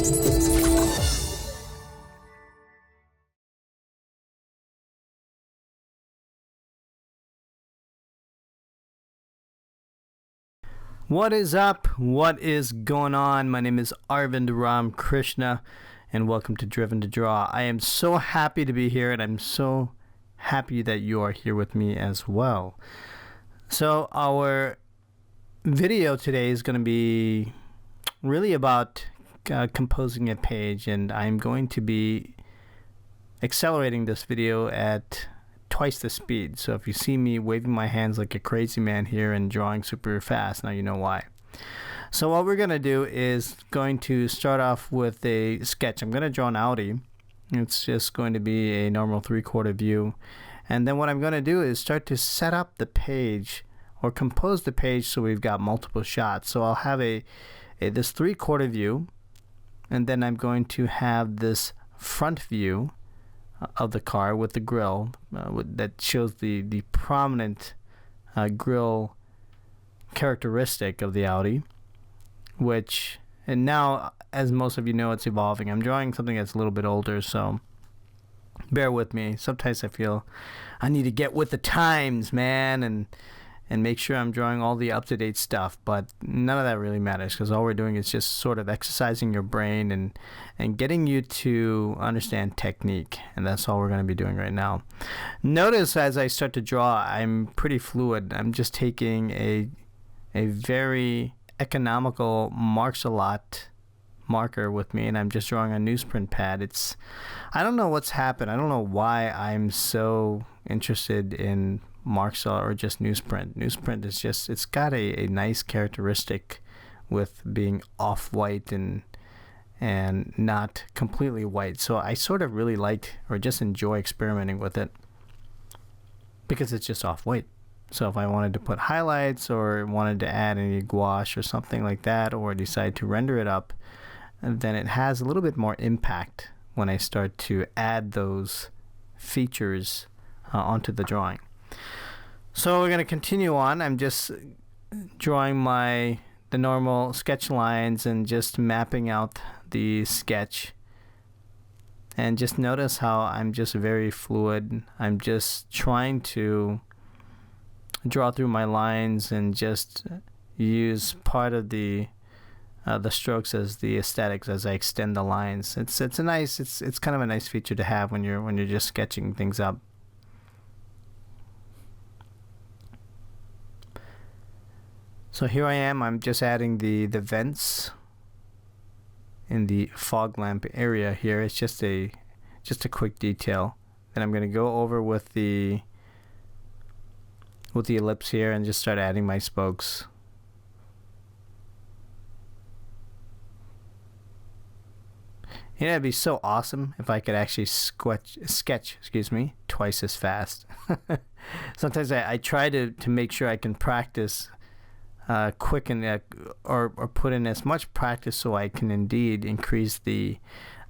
What is up? What is going on? My name is Arvind Ram Krishna, and welcome to Driven to Draw. I am so happy to be here, and I'm so happy that you are here with me as well. So our video today is going to be really about composing a page, and I'm going to be accelerating this video at twice the speed. So if you see me waving my hands like a crazy man here and drawing super fast, now you know why. So what we're going to do is going to start off with a sketch. I'm going to draw an Audi. It's just going to be a normal 3/4 view. And then what I'm going to do is start to set up the page or compose the page so we've got multiple shots. So I'll have this 3/4 view, and then I'm going to have this front view of the car with the grille that shows the prominent grille characteristic of the Audi, and now, as most of you know, it's evolving. I'm drawing something that's a little bit older, so bear with me. Sometimes I feel I need to get with the times, man, and make sure I'm drawing all the up-to-date stuff, but none of that really matters because all we're doing is just sort of exercising your brain and getting you to understand technique, and that's all we're going to be doing right now. Notice as I start to draw, I'm pretty fluid. I'm just taking a very economical Marks-a-Lot marker with me, and I'm just drawing a newsprint pad. I don't know what's happened. I don't know why I'm so interested in Marks or just newsprint. Newsprint is just, it's got a nice characteristic with being off-white and not completely white. So I sort of really like or just enjoy experimenting with it because it's just off-white. So if I wanted to put highlights or wanted to add any gouache or something like that, or decide to render it up, then it has a little bit more impact when I start to add those features onto the drawing. So we're going to continue on. I'm just drawing the normal sketch lines and just mapping out the sketch. And just notice how I'm just very fluid. I'm just trying to draw through my lines and just use part of the strokes as the aesthetics as I extend the lines. It's kind of a nice feature to have when you're just sketching things up. So here I am. I'm just adding the vents in the fog lamp area here. It's just a quick detail. Then I'm going to go over with the ellipse here and just start adding my spokes. You know, it'd be so awesome if I could actually sketch twice as fast. Sometimes I try to make sure I can practice quicken or put in as much practice so I can indeed increase the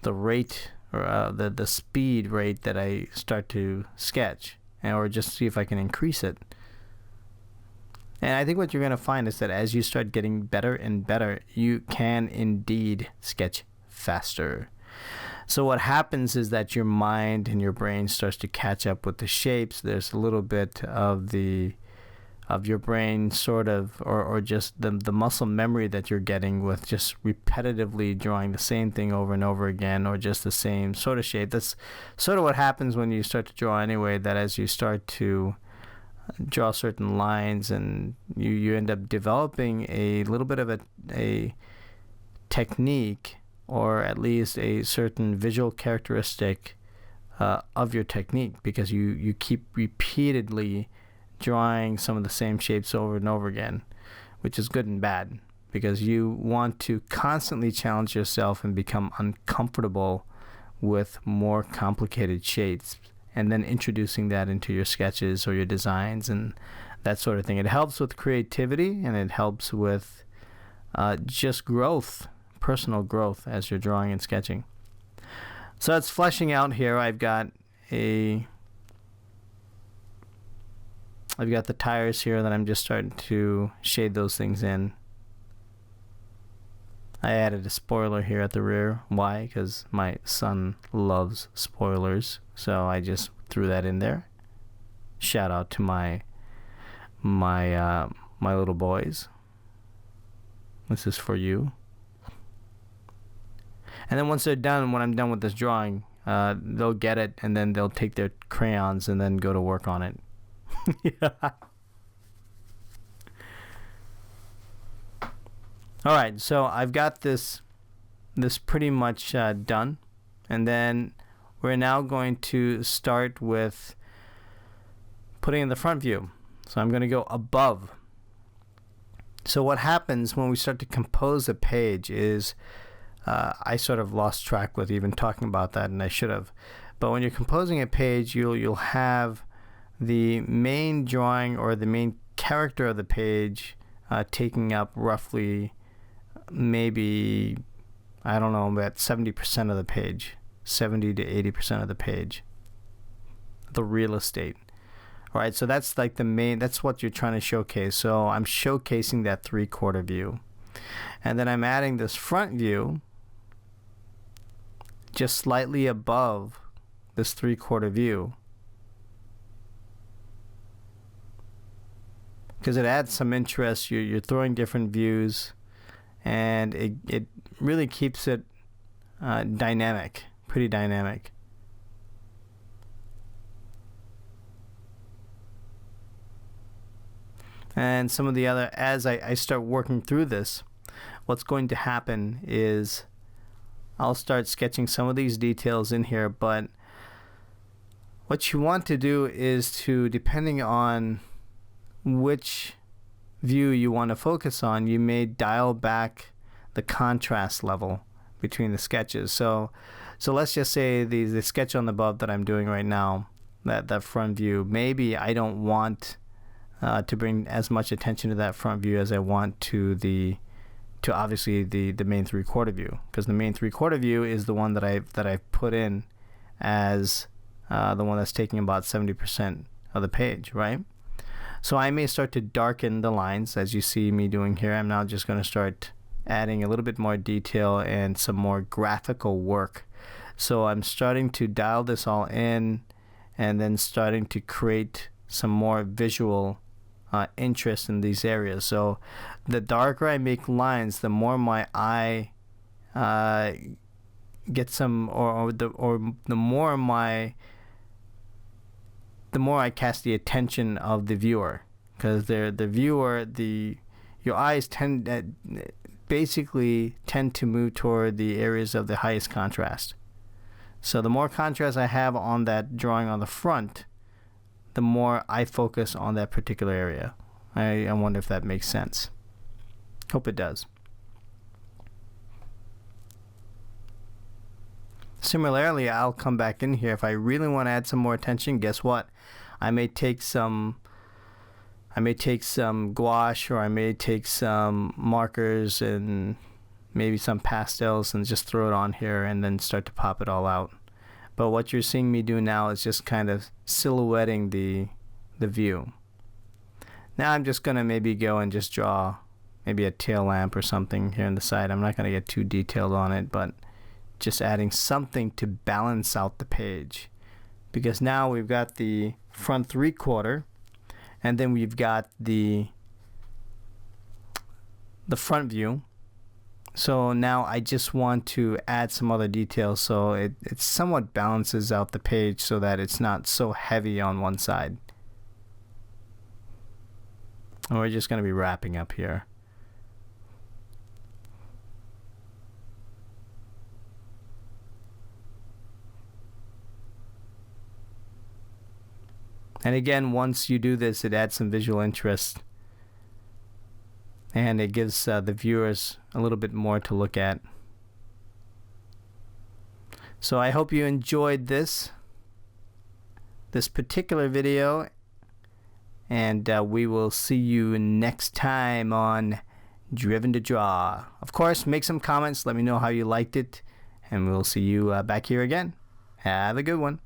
rate or the speed rate that I start to sketch, or just see if I can increase it. And I think what you're going to find is that as you start getting better and better, you can indeed sketch faster. So what happens is that your mind and your brain starts to catch up with the shapes. There's a little bit of your brain sort of, or just the muscle memory that you're getting with just repetitively drawing the same thing over and over again, or just the same sort of shape. That's sort of what happens when you start to draw anyway, that as you start to draw certain lines and you end up developing a little bit of a technique, or at least a certain visual characteristic of your technique, because you keep repeatedly drawing some of the same shapes over and over again, which is good and bad, because you want to constantly challenge yourself and become uncomfortable with more complicated shapes, and then introducing that into your sketches or your designs and that sort of thing. It helps with creativity, and it helps with just growth, personal growth as you're drawing and sketching. So it's fleshing out here. I've got the tires here that I'm just starting to shade those things in. I added a spoiler here at the rear. Why? Because my son loves spoilers, so I just threw that in there. Shout out to my little boys. This is for you. And then once they're done, when I'm done with this drawing, they'll get it, and then they'll take their crayons and then go to work on it. Yeah. All right, so I've got this pretty much done, and then we're now going to start with putting in the front view. So I'm going to go above. So what happens when we start to compose a page is, I sort of lost track with even talking about that, and I should have. But when you're composing a page, you'll have the main drawing or the main character of the page taking up roughly maybe, I don't know, about 70% of the page, 70 to 80% of the page, the real estate. All right, so that's like the main, that's what you're trying to showcase. So I'm showcasing that 3/4 view. And then I'm adding this front view just slightly above this 3/4 view, because it adds some interest. You're throwing different views, and it really keeps it dynamic, pretty dynamic. And some of the other, as I start working through this, what's going to happen is I'll start sketching some of these details in here, but what you want to do is to, depending on which view you want to focus on, you may dial back the contrast level between the sketches. So let's just say the sketch on the above that I'm doing right now, that front view, maybe I don't want to bring as much attention to that front view as I want to obviously the main 3/4 view, because the main 3/4 view is the one that I've put in as the one that's taking about 70% of the page, right? So I may start to darken the lines, as you see me doing here. I'm now just going to start adding a little bit more detail and some more graphical work. So I'm starting to dial this all in, and then starting to create some more visual interest in these areas. So the darker I make lines, the more my eye gets some, or the more I catch the attention of the viewer, because your eyes basically tend to move toward the areas of the highest contrast. So the more contrast I have on that drawing on the front, the more I focus on that particular area. I wonder if that makes sense. Hope it does. Similarly, I'll come back in here if I really want to add some more attention. Guess what? I may take some gouache, or I may take some markers and maybe some pastels and just throw it on here and then start to pop it all out. But what you're seeing me do now is just kind of silhouetting the view. Now I'm just gonna maybe go and just draw maybe a tail lamp or something here on the side. I'm not gonna get too detailed on it, but just adding something to balance out the page, because now we've got the front 3/4, and then we've got the front view. So now I just want to add some other details, so it somewhat balances out the page so that it's not so heavy on one side. And we're just going to be wrapping up here. And again, once you do this, it adds some visual interest, and it gives the viewers a little bit more to look at. So I hope you enjoyed this particular video, and we will see you next time on Driven to Draw. Of course, make some comments, let me know how you liked it, and we'll see you back here again. Have a good one.